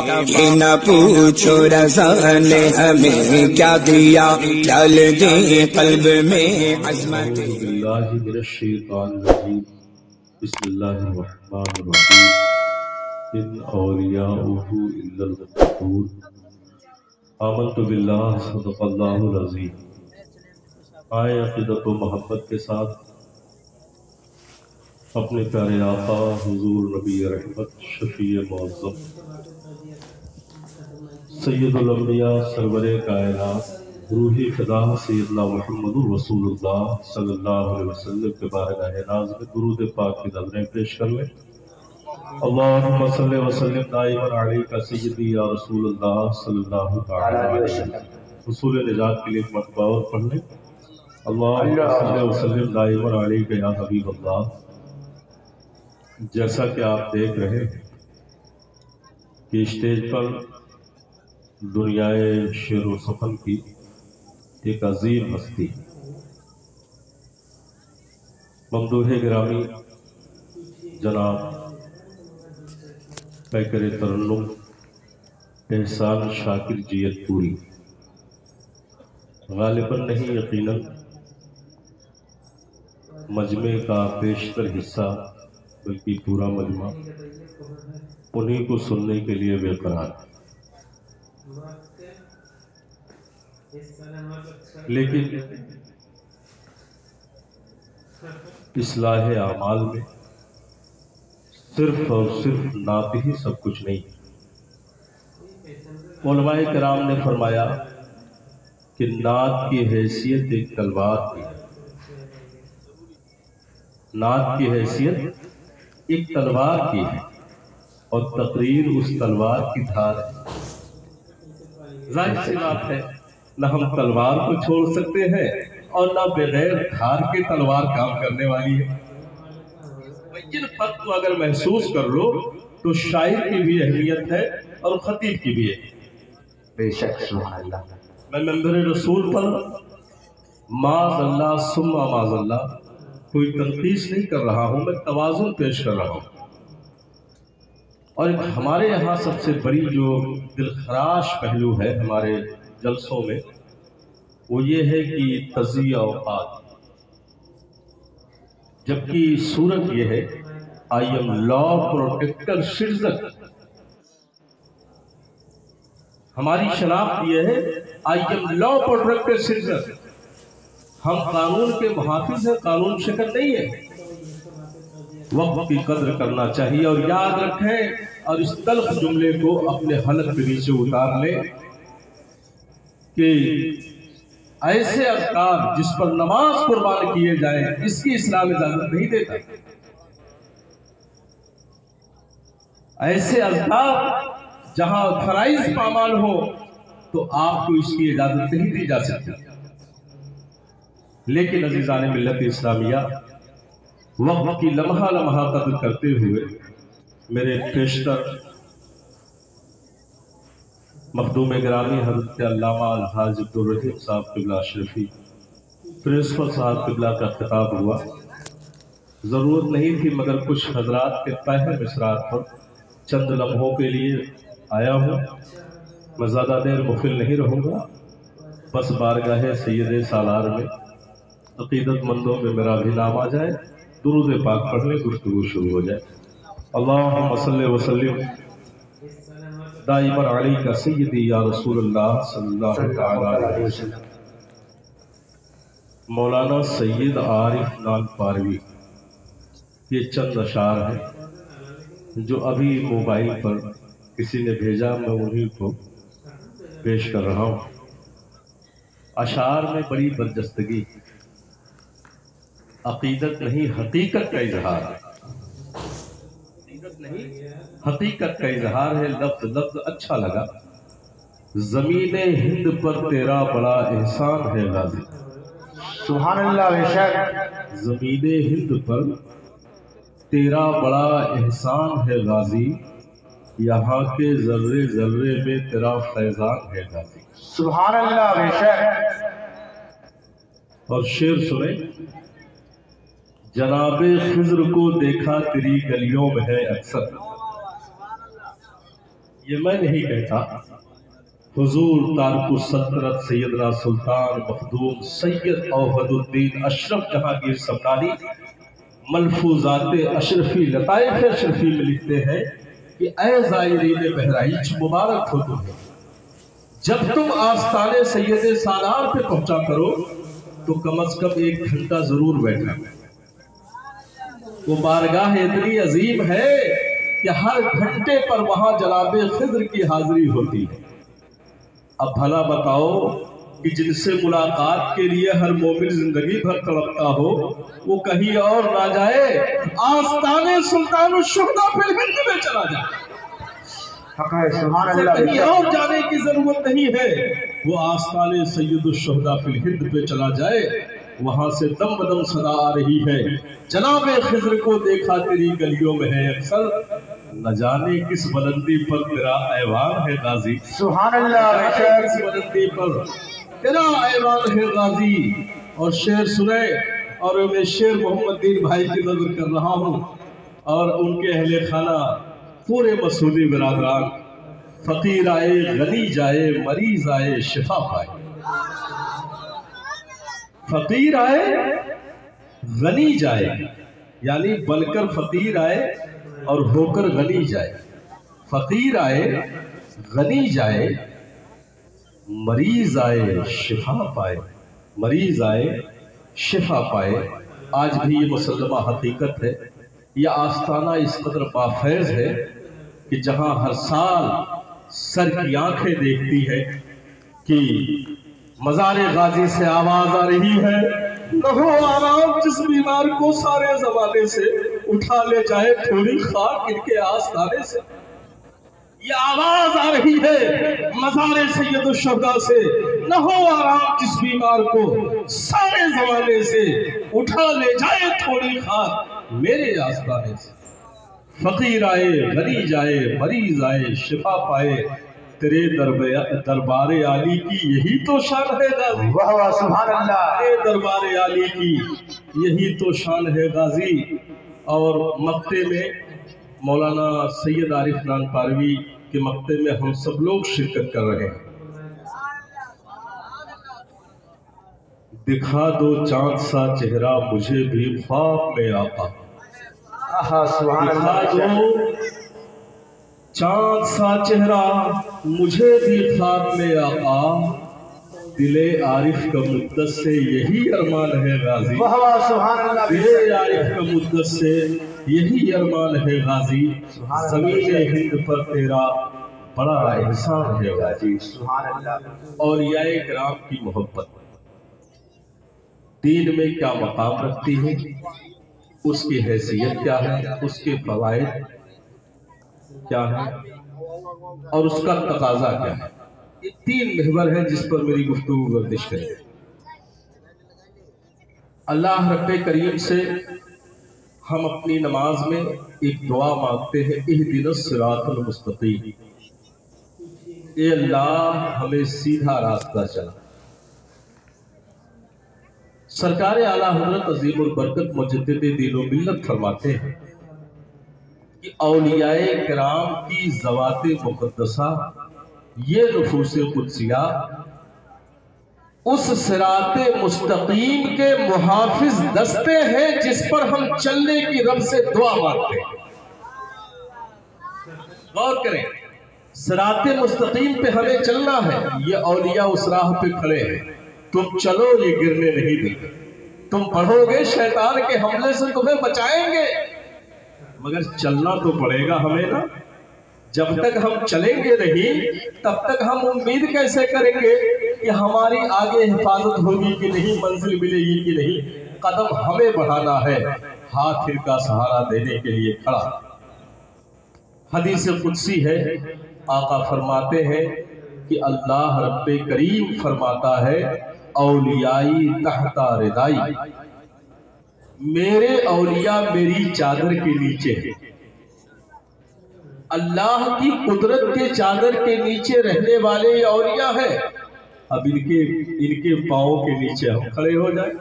نہ پوچھو رضا نے ہمیں کیا دیا، ڈال دیں قلب میں عظمت۔ اعوذ باللہ من الشیطان الرجیم، بسم اللہ الرحمن الرحیم۔ ان اولیاؤہ الا المتقون، آمنت باللہ، صدق اللہ العظیم۔ آئے عقیدت و محبت کے ساتھ اپنے پیارے آقا حضور نبی رحمت شفیع معظم سید الانبیاء سرور کائنات روحی فدا سیدنا محمد رسول اللہ صلی اللہ علیہ وسلم کے بارگاہ ناز میں درود پاک کی نظریں پیش کر لیں۔ اللہم صلی وسلم دائما علیکہ سیدی یا رسول اللہ صلی اللہ علیہ وسلم۔ حصول نجات کے لیے ایک مرتبہ اور پڑھ لیں۔ اللہم صلی وسلم دائما علیکہ یا حبیب اللہ۔ جیسا کہ آپ دیکھ رہے ہیں کہ اسٹیج پر دنیائے شعر و سخن کی ایک عظیم ہستی ممدوح گرامی جناب پیکر ترنم احسان شاکر جیت پوری، غالباً نہیں یقیناً مجمع کا بیشتر حصہ بلکہ پورا مجمع انہی کو سننے کے لیے بے قرار ہے، لیکن اصلاح اعمال میں صرف اور صرف نعت ہی سب کچھ نہیں۔ علماء کرام نے فرمایا کہ نعت کی حیثیت ایک تلوار کی، نعت کی حیثیت ایک تلوار کی ہے اور تقریر اس تلوار کی دھار ہے۔ ظاہر سی بات ہے، نہ ہم تلوار کو چھوڑ سکتے ہیں اور نہ بغیر دھار کے تلوار کام کرنے والی ہے۔ ان فرق کو اگر محسوس کر لو تو شاعر کی بھی اہمیت ہے اور خطیب کی بھی ہے۔ بے شک سبحان اللہ۔ میں منبر رسول پر معاذ اللہ ثم معاذ اللہ کوئی تنقیص نہیں کر رہا ہوں، میں توازن پیش کر رہا ہوں۔ اور ہمارے یہاں سب سے بڑی جو دلخراش پہلو ہے ہمارے جلسوں میں وہ یہ ہے کہ تضییع اوقات، جبکہ صورت یہ ہے I am law protector citizen، ہماری شناخت یہ ہے I am law protector citizen، ہم قانون کے محافظ ہیں، قانون شکن نہیں ہے۔ وقت کی قدر کرنا چاہیے اور یاد رکھیں اور اس تلخ جملے کو اپنے حلق کے نیچے اتار لیں کہ ایسے اذکار جس پر نماز قربان کیے جائیں اس کی اسلام اجازت نہیں دیتا۔ ایسے اذکار جہاں فرائض پامال ہو تو آپ کو اس کی اجازت نہیں دی جا سکتی۔ لیکن عزیزان ملت اسلامیہ، وقت کی لمحہ لمحہ قدر کرتے ہوئے میرے پیشتر مخدوم گرامی حضرت علامہ الحاج عبدالرحیم صاحب قبلہ اشرفی پرنسپل صاحب قبلہ کا خطاب ہوا۔ ضرورت نہیں تھی مگر کچھ حضرات کے پہلے مصرات پر چند لمحوں کے لیے آیا ہوں۔ میں زیادہ دیر مخل نہیں رہوں گا، بس بارگاہ سید سالار میں عقیدت مندوں میں میرا بھی نام آ جائے، درود پاک پڑھنے گفتگو شروع ہو جائے۔ اللہم صلی وسلم دائما علیکہ سیدی یا رسول اللہ صلی اللہ علیہ وسلم۔ مولانا سید عارف نان پاروی، یہ چند اشعار ہیں جو ابھی موبائل پر کسی نے بھیجا، میں انہیں کو پیش کر رہا ہوں۔ اشعار میں بڑی برجستگی، عقیدت نہیں حقیقت کا اظہار ہے، عقیدت نہیں حقیقت کا اظہار ہے۔ لفظ لفظ اچھا لگا۔ زمین ہند پر تیرا بڑا احسان ہے غازی، سبحان اللہ۔ بے شک زمین ہند پر تیرا بڑا احسان ہے غازی، یہاں کے ذرے ذرے میں تیرا فیضان ہے غازی، سبحان اللہ۔ بے شک۔ اور شعر سنیں، جناب خضر کو دیکھا تیری گلیوں میں ہے اکثر، یہ میں نہیں کہتا، حضور تارک السلطنت سیدنا سلطان مخدوم سید اوحد الدین اشرف جہانگیر سمنانی ملفوظات اشرفی لطائف اشرفی میں لکھتے ہیں کہ اے زائرین بہرائچ مبارک ہو تمہیں، جب تم آستانے سید سالار پہ پہنچا کرو تو کم از کم 1 گھنٹہ ضرور بیٹھا۔ وہ بارگاہ اتنی عظیم ہے کہ ہر گھنٹے پر وہاں جناب خضر کی حاضری ہوتی ہے۔ اب بھلا بتاؤ کہ جن سے ملاقات کے لیے ہر مومن زندگی بھر تڑپتا ہو وہ کہیں اور نہ جائے، آستانے سلطان الشہداء فی الہند میں چلا جائے، کہیں اور جانے کی ضرورت نہیں ہے، وہ آستانے سید الشہداء فی الہند پہ چلا جائے، وہاں سے دم بدم صدا آ رہی ہے، جناب خضر کو دیکھا تیری گلیوں میں ہے اکثر، نہ جانے کس بلندی پر تیرا ایوان ہے غازی، سبحان اللہ، کس بلندی پر تیرا ایوان ہے غازی۔ اور شعر سنے، اور میں شعر محمد دین بھائی کی نظر کر رہا ہوں اور ان کے اہل خانہ پورے مسعودی برادران، فقیر آئے غنی جائے مریض آئے شفا پائے، فقیر آئے غنی جائے، یعنی بن کر فقیر آئے اور ہو کر غنی جائے، فقیر آئے غنی جائے مریض آئے شفا پائے، مریض آئے شفا پائے۔ آج بھی یہ مسلمہ حقیقت ہے، یہ آستانہ اس قدر بافیض ہے کہ جہاں ہر سال سر کی آنکھیں دیکھتی ہے کہ مزار غازی سے آواز آ رہی ہے، نہ ہو آرام جس بیمار کو سارے زمانے سے، اٹھا لے جائے تھوڑی خاک ان کے آستانے سے۔ یہ آواز آ رہی ہے مزار سید الشہداء سے، نہ ہو آرام جس بیمار کو سارے زمانے سے، اٹھا لے جائے تھوڑی خاک میرے آستانے سے۔ فقیر آئے غنی جائے مریض آئے شفا پائے، تیرے دربار عالی کی یہی تو شان ہے غازی، واہ واہ سبحان اللہ، تیرے دربار عالی کی یہی تو شان ہے غازی۔ اور مقطع میں مولانا سید عارف نان پاروی کے مقطع میں ہم سب لوگ شرکت کر رہے ہیں۔ دکھا دو چاند سا چہرہ مجھے بھی خواب میں آقا، سبحان دکھا اللہ، دو چاند سا چہرہ مجھے بھی خواب میں آقا، دل عارف کا مدت سے یہی ارمان ہے غازی، واہ واہ سبحان اللہ، دل عارف کا مدت سے یہی ارمان ہے غازی، زمین ہند پر تیرا بڑا احسان ہے غازی۔ سبحان اللہ، اولیاء کرام کی محبت دین میں کیا مقام رکھتی ہے، اس کی حیثیت کیا ہے، اس کے فوائد کیا ہے اور اس کا تقاضا کیا ہے، یہ 3 محور ہیں جس پر میری گفتگو گردش کرے۔ اللہ رب کریم سے ہم اپنی نماز میں ایک دعا مانگتے ہیں، اہدنا الصراط المستقیم، اے اللہ ہمیں سیدھا راستہ چلا۔ سرکار اعلیٰ حضرت عظیم البرکت مجدد دین و ملت فرماتے ہیں کہ اولیاء کرام کی ذوات مقدسہ یہ نفوس قدسیہ اس صراط مستقیم کے محافظ دستے ہیں جس پر ہم چلنے کی رب سے دعا مانگتے ہیں۔ غور کریں، صراط مستقیم پہ ہمیں چلنا ہے، یہ اولیاء اس راہ پہ کھڑے ہیں، تم چلو یہ گرنے نہیں دیں گے، تم پڑھو گے شیطان کے حملے سے تمہیں بچائیں گے، مگر چلنا تو پڑے گا ہمیں نا۔ جب تک ہم چلیں گے نہیں تب تک ہم امید کیسے کریں گے کہ ہماری آگے حفاظت ہوگی کہ نہیں، منزل ملے گی کہ نہیں۔ قدم ہمیں بڑھانا ہے، ہاتھ ان کا سہارا دینے کے لیے کھڑا۔ حدیث قدسی ہے، آقا فرماتے ہیں کہ اللہ رب کریم فرماتا ہے، اولیائی تحت ردائی، میرے اولیاء میری چادر کے نیچے ہیں۔ اللہ کی قدرت کے چادر کے نیچے رہنے والے یہ اولیاء ہیں۔ اب ان کے پاؤں کے نیچے ہم کھڑے ہو جائیں،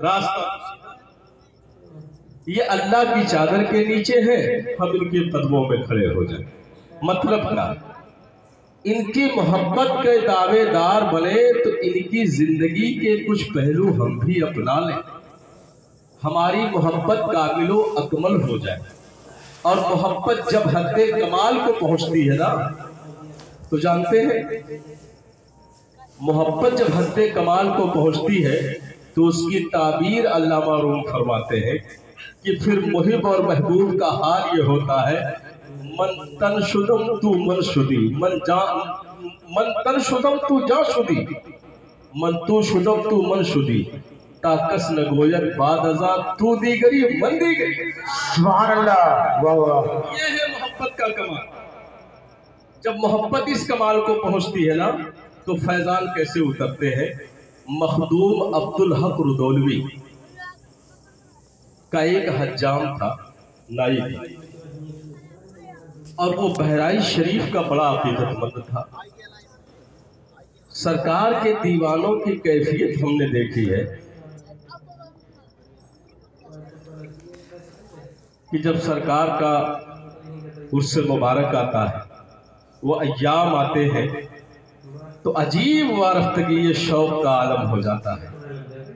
راستہ یہ اللہ کی چادر کے نیچے ہے، ہم ان کے قدموں میں کھڑے ہو جائیں۔ मतलब क्या, इनकी मोहब्बत के दावेदार बने तो इनकी जिंदगी के कुछ पहलू हम भी अपना लें, हमारी मोहब्बत कामिलो अकमल हो जाए। और मोहब्बत जब हद्दे कमाल को पहुंचती है ना, तो जानते हैं मोहब्बत जब हद्दे कमाल को पहुंचती है तो उसकी ताबीर अल्लामा रूम फरमाते हैं कि फिर मुहिब और महबूब का हाल ये होता है, मन तन शुदम तू मन शुदी, मन तन शुदम तू जा शुदी, मन तू शुदम तू मन शुदी, ताकस न गोयत बाद अज़ा तू दीगरी मन दीगरी। सुभान अल्लाह, वाह वाह। ये है मोहब्बत का कमाल। जब मोहब्बत इस कमाल को पहुंचती है ना, तो फैजान कैसे उतरते हैं। मखदूम अब्दुल हक रुदौलवी का एक हज्जाम था, नाई, और वो बहराइच शरीफ का बड़ा अकीदतमंद था। सरकार के दीवानों की कैफियत हमने देखी है कि जब सरकार का उर्स मुबारक आता है, वो अय्याम आते हैं, तो अजीब वारफ्तगी शौक का आलम हो जाता है।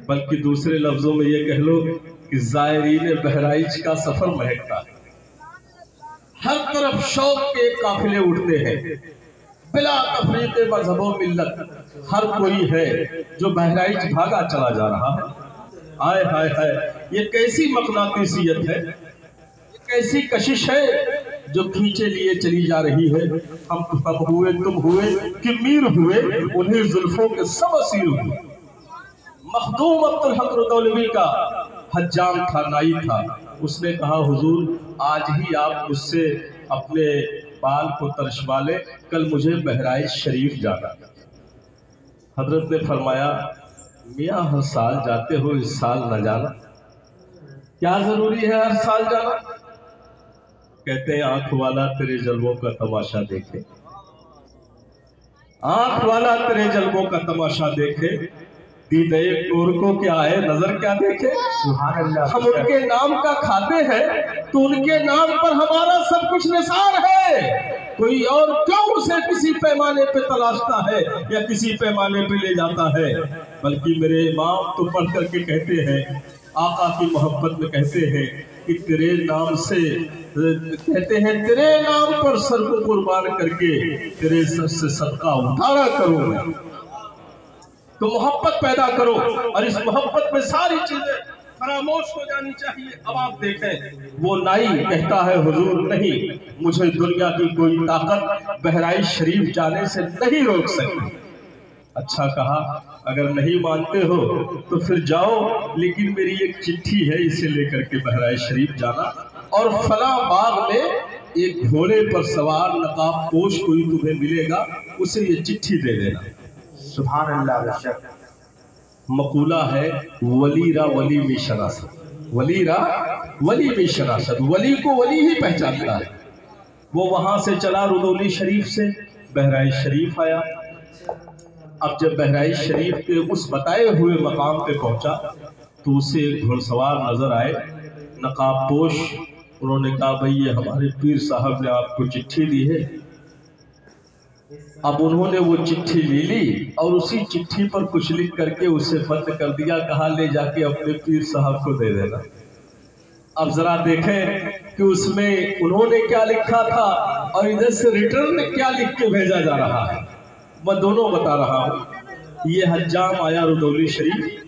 बल्कि दूसरे लफ्जों में ये कह लो कि ज़ायरीन बहराइच का सफर महकता है। हर तरफ शौक के काफिले उठते हैं, बिला तफरीक़ मज़हब व मिल्लत हर कोई है जो बहराइच भागा चला जा रहा है। आय हाय हाय, ये कैसी मक़नातीसियत है, ये कैसी कशिश है जो खींचे लिए चली जा रही है। हम हुए, तुम हुए कि मीर हुए, उन्हें जुल्फों के सब असीर हुए। मखदूम अब्दुल हक रुदौलवी का हज्जाम था, नाई था। उसने कहा, हुजूर आज ही आप मुझसे अपने बाल को तरशवा ले, कल मुझे बहराइच शरीफ जाना। हजरत ने फरमाया, मियाँ हर साल जाते हो, इस साल न जाना, क्या जरूरी है हर साल जाना। कहते हैं, आंख वाला तेरे जलवों का तमाशा देखे, आंख वाला तेरे जलवों का तमाशा देखे, दीदे गोर को क्या है नजर क्या देखे। सुभान अल्लाह। हम उनके नाम का खाते हैं तो उनके नाम पर हमारा सब कुछ निसार है। कोई और क्यों उसे किसी पैमाने पे तलाशता है या किसी पैमाने पे ले जाता है। बल्कि मेरे इमाम तो पढ़ करके कहते हैं, आका की मोहब्बत में कहते हैं कि तेरे नाम से, कहते हैं तेरे नाम पर सर को कुर्बान करके तेरे सर से सदका उतारा करूं मैं। तो मोहब्बत पैदा करो और इस मोहब्बत में सारी चीजें फरामोश हो जानी चाहिए। अब आप देखें, वो नाई कहता है, हुजूर नहीं, मुझे दुनिया की कोई ताकत बहराइच शरीफ जाने से नहीं रोक सकती। अच्छा कहा, अगर नहीं मानते हो तो फिर जाओ, लेकिन मेरी एक चिट्ठी है, इसे लेकर के बहराइच शरीफ जाना और फला बाग में एक घोड़े पर सवार नकाब पोश कोई तुम्हें मिलेगा, उसे ये चिट्ठी दे देना। सुभान अल्लाह। बेशक मकूला है, वलीरा वली में शरासत, वलीरा वली में शरासत, वली को वली ही पहचानता है। वो वहां से चला, रुदौली शरीफ से बहराइच शरीफ आया। अब जब बहराइच शरीफ के उस बताए हुए मकाम पे पहुंचा तो उसे एक घुड़सवार नजर आए, नकाब पोश। उन्होंने कहा, भाई ये हमारे पीर साहब ने आपको चिट्ठी दी है। अब उन्होंने वो चिट्ठी ले ली और उसी चिट्ठी पर कुछ लिख करके उसे बंद कर दिया, कहा ले जाके अपने पीर साहब को दे देना। अब जरा देखें कि उसमें उन्होंने क्या लिखा था और इधर से रिटर्न में क्या लिख के भेजा जा रहा है। मैं दोनों बता रहा हूँ। ये हज्जाम आया रुदौली शरीफ,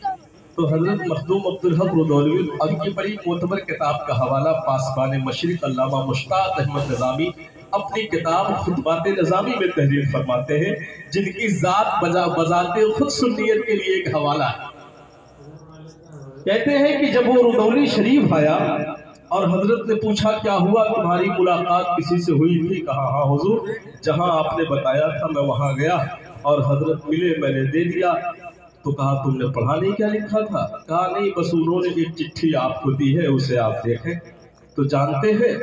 तो हजरत मखदूम अब्दुल हक रुदौलवी, अब की बड़ी मोतबर किताब का हवाला पासबान मशरिक अल्लामा मुश्ताक अहमद निज़ामी अपनी किताब खुतबात निज़ामी में तहरीर फरमाते हैं, जिनकी जात बजाते खुद सुन्नियत के लिए एक हवाला है। कहते हैं कि जब वो रुदौली शरीफ आया और हजरत ने पूछा, क्या हुआ, तुम्हारी मुलाकात किसी से हुई थी? कहा, हाँ हुजूर, जहां आपने बताया था मैं वहां गया और हजरत मिले, मैंने दे दिया। तो कहा, तुमने पढ़ा नहीं क्या लिखा था? कहा, नहीं, बस उन्होंने एक चिट्ठी आपको दी है, उसे आप देखें। तो जानते हैं,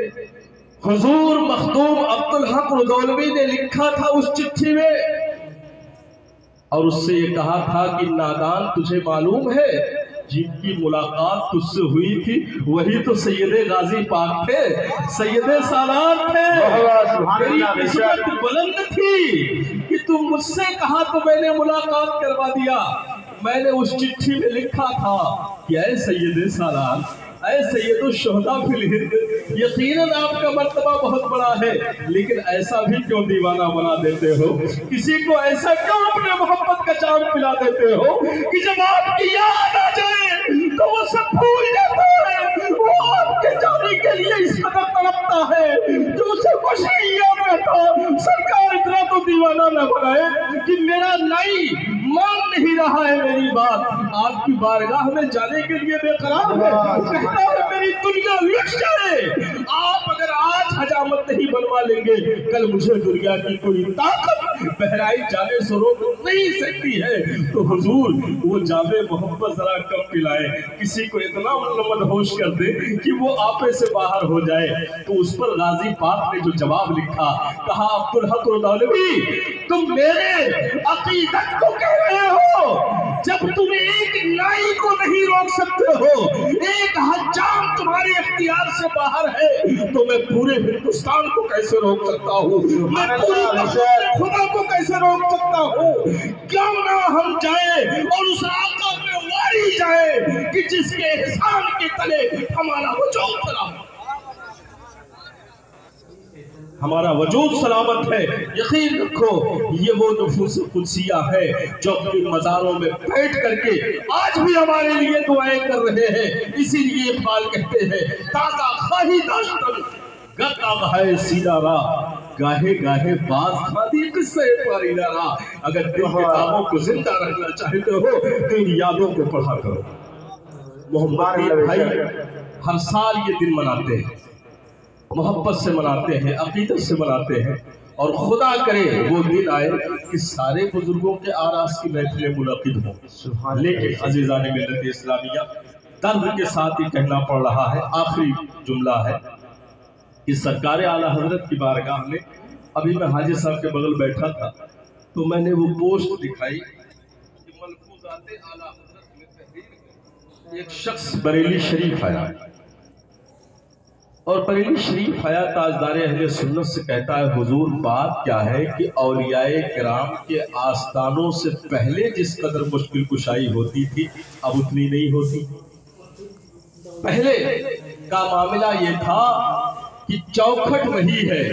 हुजूर मखदूम अब्दुल हक रुदौलवी ने लिखा था उस चिट्ठी में और उससे ये कहा था कि नादान, तुझे मालूम है जिनकी मुलाकात तुझसे हुई थी वही तो सैयदे गाजी पाक थे, सैयदे सालार थे। तेरी किस्मत बुलंद थी कि तुम मुझसे कहा तो मैंने मुलाकात करवा दिया। मैंने उस चिट्ठी में लिखा था कि ऐ सैयदे सालार, ऐ सैयदो शुहदा फिल हिंद, यकीनन आपका मर्तबा बहुत बड़ा है, लेकिन ऐसा भी क्यों दीवाना बना देते हो? किसी को ऐसा क्यों अपने मोहब्बत का चांद पिला देते हो कि जब आपकी याद आ जाए तो वो सब भूल जाता है, वो आपके जाने के लिए इस कदर तड़पता है जो उसे कुछ नहीं याद रहता। सरकार इतना तो दीवाना न बनाए कि मेरा नाई मान नहीं रहा है मेरी बात, आपकी बारगाह में जाने के लिए बेकरार है, कहता है मेरी दुनिया लुट जाए। आप अगर आज हजामत नहीं बनवा लेंगे, कल मुझे दुनिया की कोई ताकत बहराई जाने से रोक नहीं सकती है। तो हुजूर वो जामे मोहब्बत जरा कम पिलाए, किसी को इतना मदहोश कर दे कि वो आपे से बाहर हो जाए। तो उस पर गाजी पाक ने जो जवाब लिखा, कहा अब्दुल हक दौलवी, तुम मेरे अकीदत को कह रहे हो? जब तुम एक नाई को नहीं रोक सकते हो, एक हज्जाम तुम्हारे इख्तियार से बाहर है, तो मैं पूरे हिंदुस्तान को कैसे रोक सकता हूँ? मैं पूरे खुदा को कैसे रोक सकता हूँ? क्यों ना हम जाए और उस आका पे वारी जाए कि जिसके एहसान के तले हमारा वजूद सलामत, हमारा वजूद सलामत है। यकीन रखो ये वो नुफूस कुदसिया है जो अपनी मज़ारों में बैठ करके आज भी हमारे लिए दुआएं कर रहे हैं। इसीलिए इक़बाल कहते हैं, ताज़ा खाही दाश्तन गता है सीनारा, गाहे गाहे बाज खादी किस्से पारीदारा। अगर दिल के कामों को जिंदा रखना चाहते हो तो इन यादों को पढ़ा करो। मोहम्मद भाई हर साल ये दिन मनाते हैं, मोहब्बत से मनाते हैं, अकीदत से मनाते हैं, और खुदा करे वो दिन आए कि सारे बुजुर्गों के आरास की महफिलें मुनक़िद हों। लेकिन अज़ीज़ान मिल्लत इस्लामिया, दर्द के साथ ही कहना पड़ रहा है, आखिरी जुमला है कि सरकार आला हजरत की बारगाह में, अभी मैं हाजी साहब के बगल बैठा था तो मैंने वो पोस्ट दिखाई कि मलफूज़ाते आला हजरत में तहरीर, एक शख्स बरेली शरीफ आया और बरेली शरीफ आया ताजदार अहले सुन्नत से कहता है, हुजूर बात क्या है कि औलियाए किराम के आस्थानों से पहले जिस कदर मुश्किल कुशाई होती थी अब उतनी नहीं होती। पहले का मामला ये था कि चौखट वही है,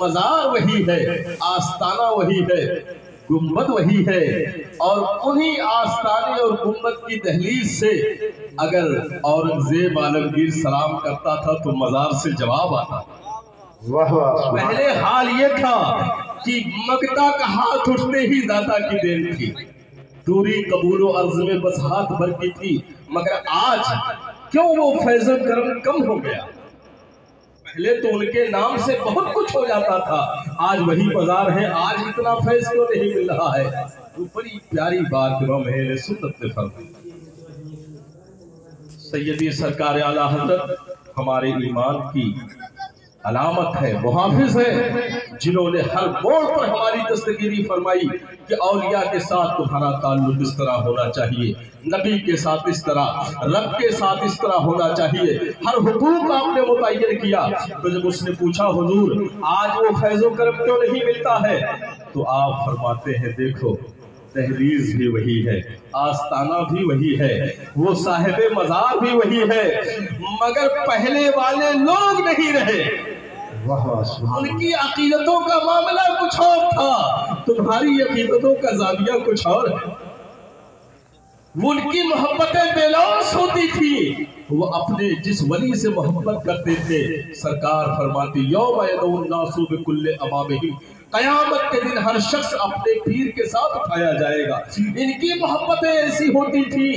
मज़ार वही है, आस्ताना वही है, गुम्बद वही है, और उन्हीं आस्ताने और गुम्बद की दहलीज से अगर औरंगजेब आलमगीर सलाम करता था तो मज़ार से जवाब आता। पहले हाल ये था कि मगता का हाथ उठते ही दाता की देन थी, दूरी कबूल और अर्ज में बस हाथ भर की थी। मगर आज क्यों वो फैज़ करम कम हो गया? पहले तो उनके नाम से बहुत कुछ हो जाता था, आज वही बाजार है, आज इतना फैज़ क्यों नहीं मिल रहा है? वो बड़ी प्यारी बात इमाम अहले सुन्नत ने फरमाई। सैयदी सरकार आला हज़रत हमारे ईमान की अलामत है, मुहाफिज है, जिन्होंने हर मोड़ पर हमारी दस्तगीरी फरमाई कि औलिया के साथ तुम्हारा ताल्लुक इस तरह होना चाहिए, नबी के साथ इस तरह, रब के साथ इस तरह होना चाहिए। हर हुकूक आपने मुतय्यन किया। तो जब उसने पूछा, हुजूर आज वो फैज़ो करम क्यों नहीं मिलता है? तो आप फरमाते हैं, देखो तहरीज भी वही है, आस्ताना भी वही है, वो साहिबे मज़ार भी वही है, मगर पहले वाले लोग नहीं रहे। उनकी अकीदतों का मामला कुछ और था, तुम्हारी अकीदतों का ज़ाविया कुछ और है। उनकी मोहब्बतें बेलौस होती थी, वो अपने जिस वली से मोहब्बत करते थे, सरकार फरमाती यौम यदउन नासु बिकुल्लि अमामिहिम, क़यामत के दिन हर शख्स अपने पीर के साथ उठाया जाएगा। इनकी मोहब्बतें ऐसी होती थी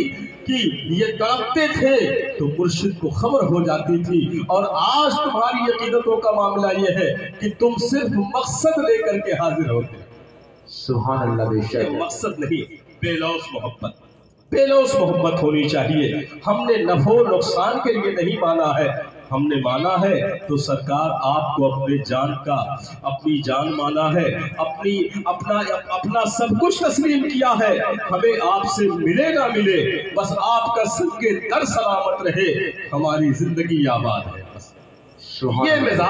कि ये तड़पते थे तो मुर्शिद को खबर हो जाती थी। और आज तुम्हारी अकीदतों का मामला ये है कि तुम सिर्फ मकसद लेकर के हाजिर होते। सुभान अल्लाह, बेशक मकसद नहीं, बेलौस मोहब्बत, बेलौस मोहब्बत होनी चाहिए। हमने नफो नुकसान के लिए नहीं माना है, ہم نے مانا ہے تو سرکار آپ کو اپنے جان کا اپنی جان مانا ہے، اپنا سب کچھ تسلیم کیا ہے۔ ہمیں آپ سے ملے نہ ملے، بس آپ کا سنگ در سلامت رہے، ہماری زندگی آباد ہے۔ بس یہ مزاج